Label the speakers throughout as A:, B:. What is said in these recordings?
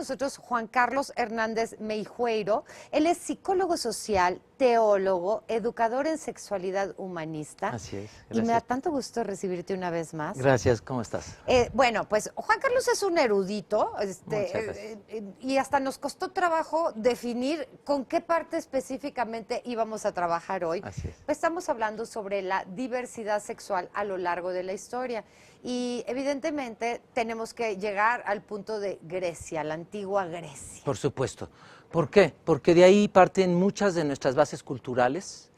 A: nosotros Juan Carlos Hernández Meijueiro. Él es psicólogo social, teólogo, educador en sexualidad humanista.
B: Así es.
A: Y me da tanto gusto recibirte una vez más.
B: Gracias, ¿cómo estás?
A: Bueno, pues Juan Carlos es un erudito, y hasta nos costó trabajo definir con qué parte específicamente íbamos a trabajar hoy.
B: Así es.
A: Pues estamos hablando sobre la diversidad sexual a lo largo de la historia. Y evidentemente tenemos que llegar al punto de Grecia, la antigua Grecia.
B: Por supuesto. ¿Por qué? Porque de ahí parten muchas de nuestras bases culturales,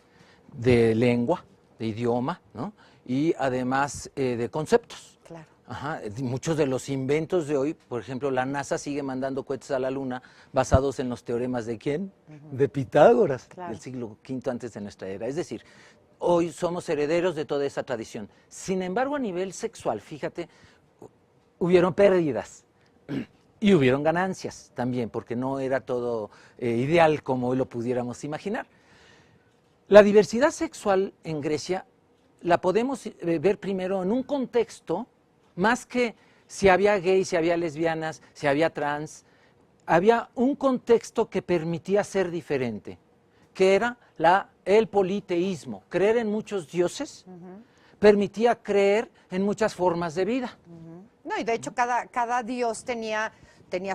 B: de lengua, de idioma, ¿no? Y además de conceptos.
A: Claro.
B: Ajá. Muchos de los inventos de hoy, por ejemplo, la NASA sigue mandando cohetes a la Luna basados en los teoremas ¿de quién? De Pitágoras,
A: Claro.
B: del siglo V antes de nuestra era. Es decir, hoy somos herederos de toda esa tradición. Sin embargo, a nivel sexual, fíjate, hubieron pérdidas y hubieron ganancias también, porque no era todo ideal como hoy lo pudiéramos imaginar. La diversidad sexual en Grecia la podemos ver primero en un contexto, más que si había gays, si había lesbianas, si había trans, había un contexto que permitía ser diferente, que era el politeísmo. Creer en muchos dioses permitía creer en muchas formas de vida.
A: No, y de hecho cada dios tenía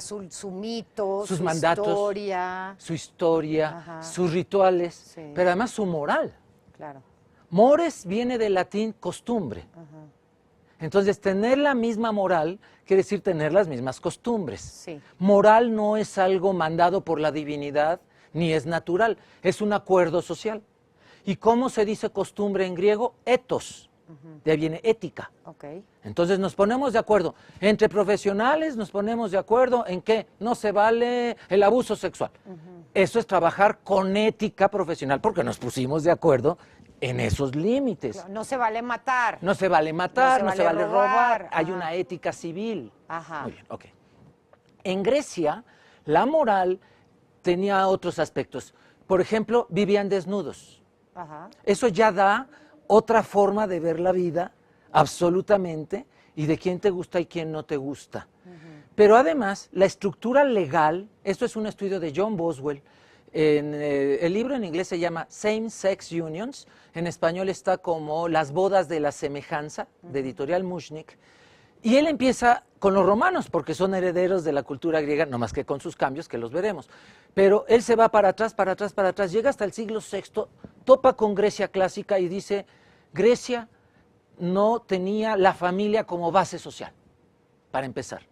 A: su mito,
B: Sus
A: su
B: mandatos,
A: historia.
B: su historia,
A: Ajá.
B: sus rituales,
A: Sí.
B: pero además su moral.
A: Claro.
B: Mores viene del latín costumbre. Entonces, tener la misma moral quiere decir tener las mismas costumbres.
A: Sí.
B: Moral no es algo mandado por la divinidad, ni es natural, es un acuerdo social. ¿Y cómo se dice costumbre en griego? Ethos. De ahí viene ética.
A: Ok.
B: Entonces nos ponemos de acuerdo. Entre profesionales nos ponemos de acuerdo en que no se vale el abuso sexual. Eso es trabajar con ética profesional, porque nos pusimos de acuerdo en esos límites.
A: No se vale matar.
B: No se vale matar, no se vale robar, hay
A: Ajá.
B: una ética civil.
A: Ajá.
B: Muy bien, ok. En Grecia, la moral tenía otros aspectos. Por ejemplo, vivían desnudos.
A: Ajá.
B: Eso ya da otra forma de ver la vida, absolutamente, y de quién te gusta y quién no te gusta. Pero además, la estructura legal, esto es un estudio de John Boswell, el libro en inglés se llama Same Sex Unions, en español está como Las bodas de la semejanza, de Editorial Mushnik, y él empieza con los romanos, porque son herederos de la cultura griega, no más que con sus cambios, que los veremos. Pero él se va para atrás, para atrás, para atrás, llega hasta el siglo VI, topa con Grecia clásica y dice, Grecia no tenía la familia como base social, para empezar.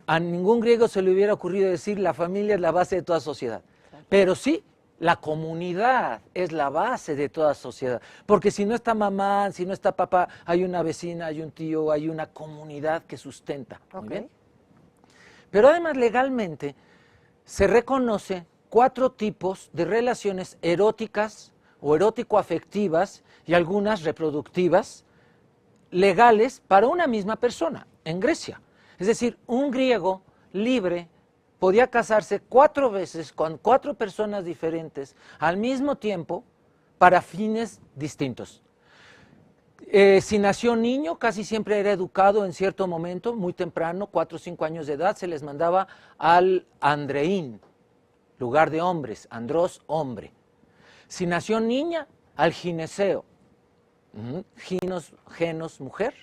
B: A ningún griego se le hubiera ocurrido decir la familia es la base de toda sociedad. Pero sí, la comunidad es la base de toda sociedad. Porque si no está mamá, si no está papá, hay una vecina, hay un tío, hay una comunidad que sustenta. Muy bien. Pero además legalmente se reconoce 4 tipos de relaciones eróticas o erótico-afectivas y algunas reproductivas legales para una misma persona en Grecia. Es decir, un griego libre podía casarse 4 veces con 4 personas diferentes al mismo tiempo para fines distintos. Si nació niño, casi siempre era educado en cierto momento, muy temprano, 4 o 5 años de edad, se les mandaba al andreín, lugar de hombres, andros, hombre. Si nació niña, al gineceo, genos, mujer,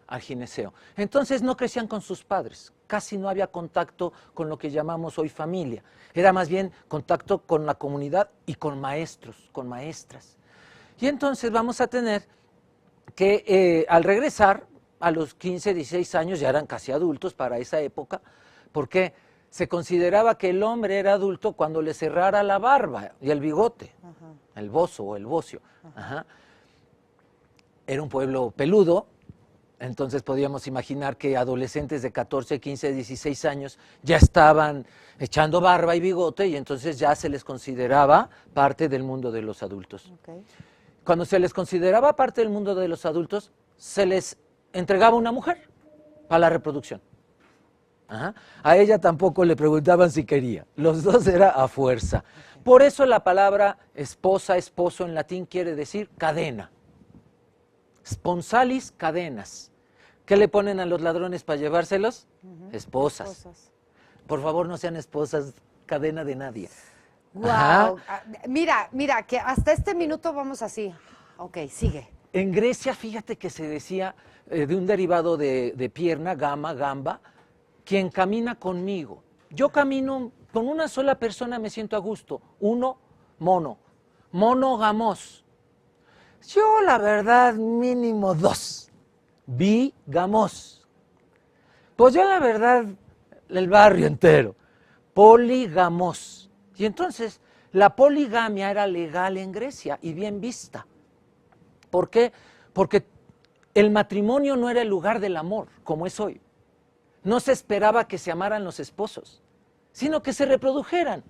B: al gineceo. Entonces no crecían con sus padres, casi no había contacto con lo que llamamos hoy familia. Era más bien contacto con la comunidad y con maestros, con maestras. Y entonces vamos a tener que al regresar a los 15, 16 años, ya eran casi adultos para esa época, porque se consideraba que el hombre era adulto cuando le cerrara la barba y el bigote, el bozo o el bocio. Era un pueblo peludo, entonces podíamos imaginar que adolescentes de 14, 15, 16 años ya estaban echando barba y bigote y entonces ya se les consideraba parte del mundo de los adultos. Cuando se les consideraba parte del mundo de los adultos, se les entregaba una mujer para la reproducción. A ella tampoco le preguntaban si quería, los dos era a fuerza. Por eso la palabra esposa, esposo en latín quiere decir cadena. Sponsalis, cadenas. ¿Qué le ponen a los ladrones para llevárselos? Esposas. Por favor, no sean esposas cadena de nadie.
A: Wow.
B: Ajá.
A: Mira, que hasta este minuto vamos así. Ok, sigue.
B: En Grecia, fíjate que se decía de un derivado de pierna, gamba, quien camina conmigo. Yo camino con una sola persona, me siento a gusto. Uno, monógamos. Yo, la verdad, mínimo 2. Bigamos. Pues yo, la verdad, el barrio entero. Polígamos. Y entonces, la poligamia era legal en Grecia y bien vista. ¿Por qué? Porque el matrimonio no era el lugar del amor, como es hoy. No se esperaba que se amaran los esposos, sino que se reprodujeran.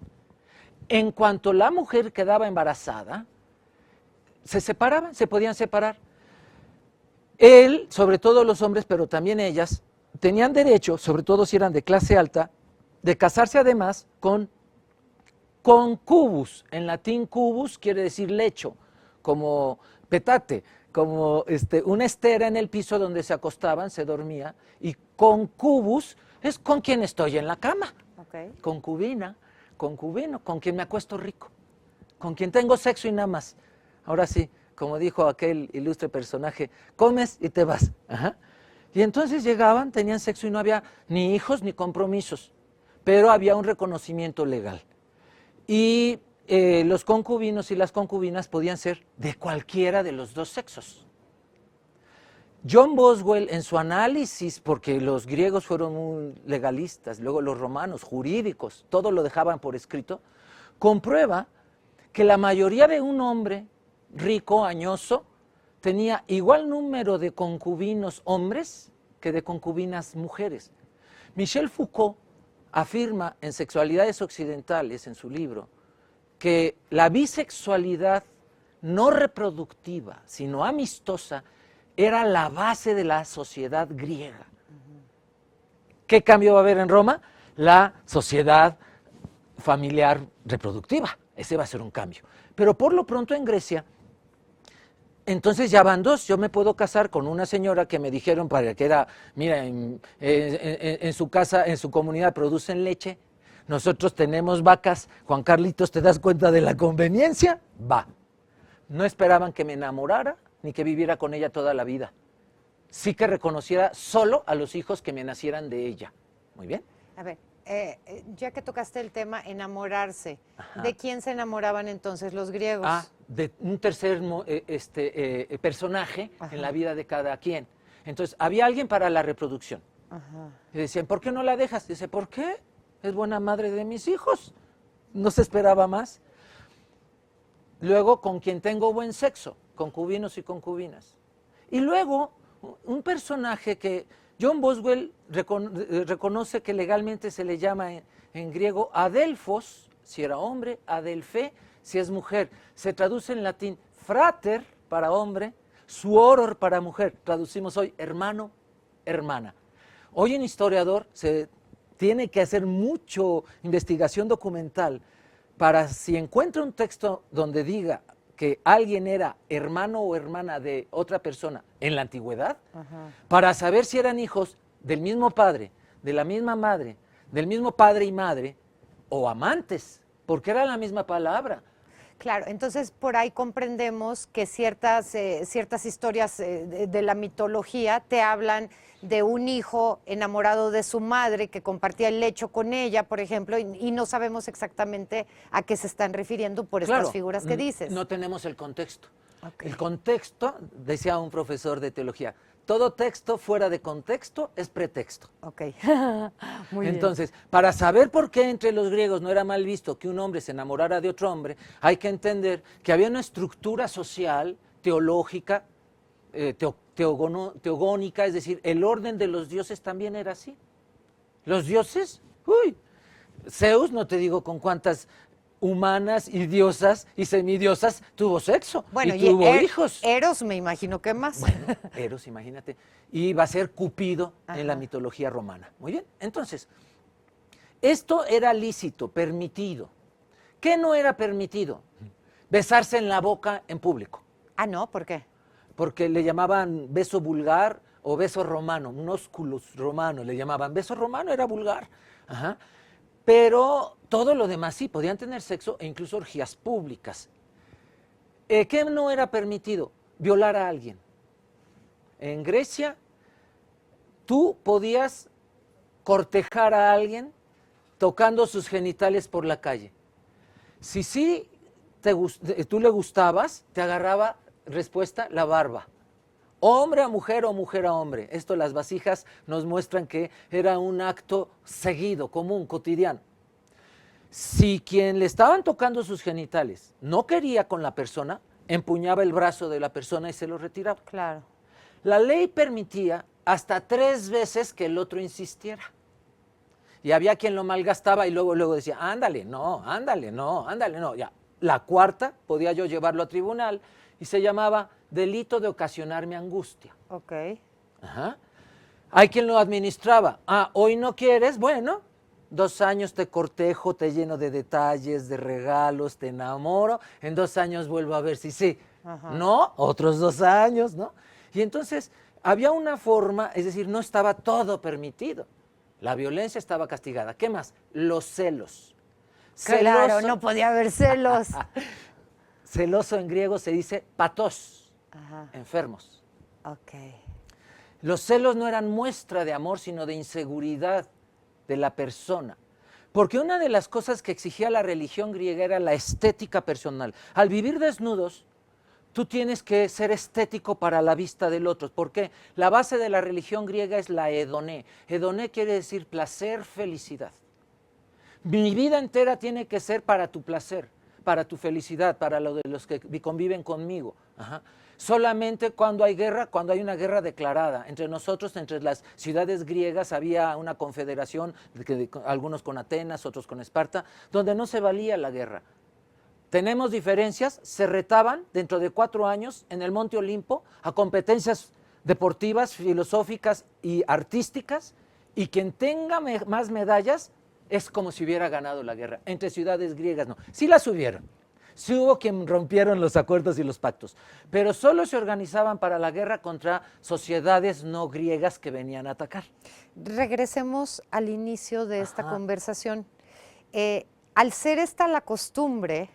B: En cuanto la mujer quedaba embarazada, se separaban, se podían separar. Él, sobre todo los hombres, pero también ellas, tenían derecho, sobre todo si eran de clase alta, de casarse además con concubus. En latín cubus quiere decir lecho, como petate, como una estera en el piso donde se acostaban, se dormía, y concubus es con quien estoy en la cama.
A: Okay.
B: Concubina, concubino, con quien me acuesto rico, con quien tengo sexo y nada más. Ahora sí, como dijo aquel ilustre personaje, comes y te vas. Ajá. Y entonces llegaban, tenían sexo y no había ni hijos ni compromisos, pero había un reconocimiento legal. Y los concubinos y las concubinas podían ser de cualquiera de los dos sexos. John Boswell, en su análisis, porque los griegos fueron muy legalistas, luego los romanos, jurídicos, todo lo dejaban por escrito, comprueba que la mayoría de un hombre rico, añoso, tenía igual número de concubinos hombres que de concubinas mujeres. Michel Foucault afirma en Sexualidades Occidentales, en su libro, que la bisexualidad no reproductiva, sino amistosa, era la base de la sociedad griega. ¿Qué cambio va a haber en Roma? La sociedad familiar reproductiva. Ese va a ser un cambio. Pero por lo pronto en Grecia, entonces ya van dos. Yo me puedo casar con una señora que me dijeron para que era, mira, en su casa, en su comunidad producen leche, nosotros tenemos vacas, Juan Carlitos, ¿te das cuenta de la conveniencia? Va. No esperaban que me enamorara ni que viviera con ella toda la vida. Sí que reconociera solo a los hijos que me nacieran de ella. Muy bien.
A: A ver, ya que tocaste el tema enamorarse,
B: Ajá.
A: ¿de quién se enamoraban entonces los griegos?
B: De un tercer personaje
A: Ajá.
B: en la vida de cada quien. Entonces, había alguien para la reproducción.
A: Ajá.
B: Y decían, ¿por qué no la dejas? Dice, ¿por qué? Es buena madre de mis hijos. No se esperaba más. Luego, con quien tengo buen sexo, concubinos y concubinas. Y luego, un personaje que John Boswell reconoce que legalmente se le llama en griego adelphos, si era hombre, adelphe, si es mujer. Se traduce en latín frater para hombre, suoror para mujer. Traducimos hoy hermano, hermana. Hoy en historiador se tiene que hacer mucho investigación documental para si encuentra un texto donde diga que alguien era hermano o hermana de otra persona en la antigüedad, ajá, para saber si eran hijos del mismo padre, de la misma madre, del mismo padre y madre, o amantes, porque era la misma palabra.
A: Claro, entonces por ahí comprendemos que ciertas historias de la mitología te hablan de un hijo enamorado de su madre que compartía el lecho con ella, por ejemplo, y no sabemos exactamente a qué se están refiriendo por estas figuras que dices.
B: No tenemos el contexto.
A: Okay.
B: El contexto, decía un profesor de teología, todo texto fuera de contexto es pretexto.
A: Ok, muy
B: Entonces, para saber por qué entre los griegos no era mal visto que un hombre se enamorara de otro hombre, hay que entender que había una estructura social, teológica, teogónica, es decir, el orden de los dioses también era así. Los dioses, Zeus, no te digo con cuántas humanas y diosas y semidiosas tuvo sexo,
A: bueno,
B: y tuvo hijos.
A: Eros me imagino que más.
B: Bueno, Eros, imagínate, y va a ser Cupido, ajá, en la mitología romana. Muy bien, entonces, esto era lícito, permitido. ¿Qué no era permitido? Besarse en la boca en público.
A: Ah, no, ¿por qué?
B: Porque le llamaban beso vulgar o beso romano, un ósculos romano le llamaban. Beso romano era vulgar. Ajá. Pero todo lo demás sí, podían tener sexo e incluso orgías públicas. ¿Qué no era permitido? Violar a alguien. En Grecia, tú podías cortejar a alguien tocando sus genitales por la calle. Si sí tú le gustabas, te agarraba, respuesta, la barba. Hombre a mujer o mujer a hombre. Esto las vasijas nos muestran que era un acto seguido, común, cotidiano. Si quien le estaban tocando sus genitales no quería con la persona, empuñaba el brazo de la persona y se lo retiraba.
A: Claro.
B: La ley permitía hasta 3 veces que el otro insistiera. Y había quien lo malgastaba y luego decía, ándale, no, ándale, no, ándale, no. Ya. La cuarta podía yo llevarlo a tribunal y se llamaba delito de ocasionarme angustia.
A: Ok.
B: Ajá. Hay quien lo administraba. Hoy no quieres, bueno, 2 años te cortejo, te lleno de detalles, de regalos, te enamoro, en 2 años vuelvo a ver si sí. Ajá. No, otros 2 años, ¿no? Y entonces había una forma, es decir, no estaba todo permitido. La violencia estaba castigada. ¿Qué más? Los celos.
A: Claro, no podía haber celos.
B: Celoso en griego se dice patos, enfermos.
A: Ok.
B: Los celos no eran muestra de amor, sino de inseguridad de la persona. Porque una de las cosas que exigía la religión griega era la estética personal. Al vivir desnudos, tú tienes que ser estético para la vista del otro. ¿Por qué? La base de la religión griega es la hedoné. Hedoné quiere decir placer, felicidad. Mi vida entera tiene que ser para tu placer, para tu felicidad, para lo de los que conviven conmigo. Ajá. Solamente cuando hay guerra, cuando hay una guerra declarada. Entre nosotros, entre las ciudades griegas, había una confederación, algunos con Atenas, otros con Esparta, donde no se valía la guerra. Tenemos diferencias, se retaban dentro de 4 años en el Monte Olimpo a competencias deportivas, filosóficas y artísticas, y quien tenga más medallas es como si hubiera ganado la guerra. Entre ciudades griegas no. Sí las hubieron. Sí hubo quien rompieron los acuerdos y los pactos, pero solo se organizaban para la guerra contra sociedades no griegas que venían a atacar.
A: Regresemos al inicio de esta conversación. Al ser esta la costumbre,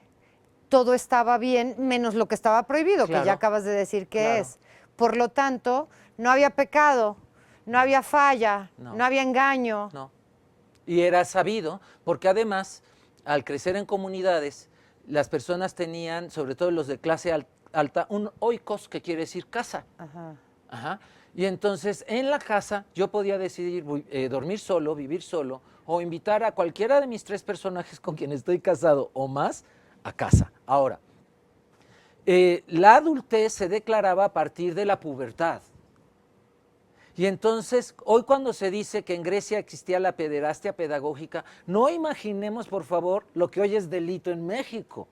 A: todo estaba bien, menos lo que estaba prohibido, claro, que ya acabas de decir que es. Por lo tanto, no había pecado, no había falla, no había engaño.
B: No. Y era sabido, porque además, al crecer en comunidades, las personas tenían, sobre todo los de clase alta, un oikos, que quiere decir casa. Y entonces, en la casa, yo podía decidir dormir solo, vivir solo, o invitar a cualquiera de mis 3 personajes con quien estoy casado o más a casa. Ahora, la adultez se declaraba a partir de la pubertad. Y entonces, hoy cuando se dice que en Grecia existía la pederastia pedagógica, no imaginemos, por favor, lo que hoy es delito en México.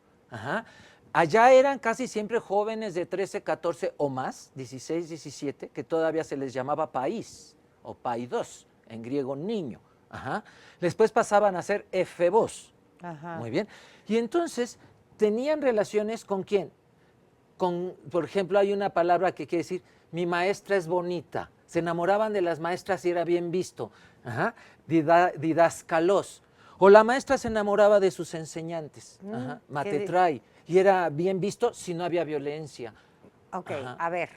B: Allá eran casi siempre jóvenes de 13, 14 o más, 16, 17, que todavía se les llamaba país, o paidos, en griego niño. Después pasaban a ser efebos. Muy bien. Y entonces, tenían relaciones ¿con quién? Por ejemplo, hay una palabra que quiere decir, mi maestra es bonita. Se enamoraban de las maestras y era bien visto. Didascalos. O la maestra se enamoraba de sus enseñantes. Matetrai. Y era bien visto si no había violencia.
A: Ok, a ver.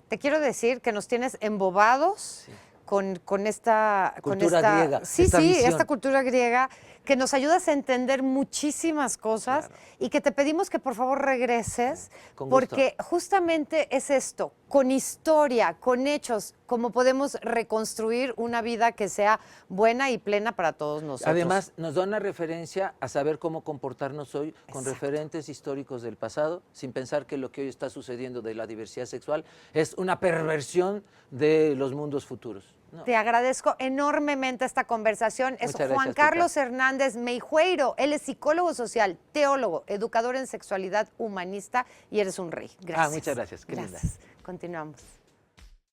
A: Te quiero decir que nos tienes embobados con esta
B: cultura griega.
A: Esta cultura griega, que nos ayudas a entender muchísimas cosas, y que te pedimos que por favor regreses, porque justamente es esto, con historia, con hechos, como podemos reconstruir una vida que sea buena y plena para todos nosotros.
B: Además, nos da una referencia a saber cómo comportarnos hoy con referentes históricos del pasado, sin pensar que lo que hoy está sucediendo de la diversidad sexual es una perversión de los mundos futuros. No.
A: Te agradezco enormemente esta conversación. Es Juan Carlos Hernández Meijueiro. Él es psicólogo social, teólogo, educador en sexualidad humanista, y eres un rey. Gracias.
B: Muchas gracias. Qué linda.
A: Continuamos.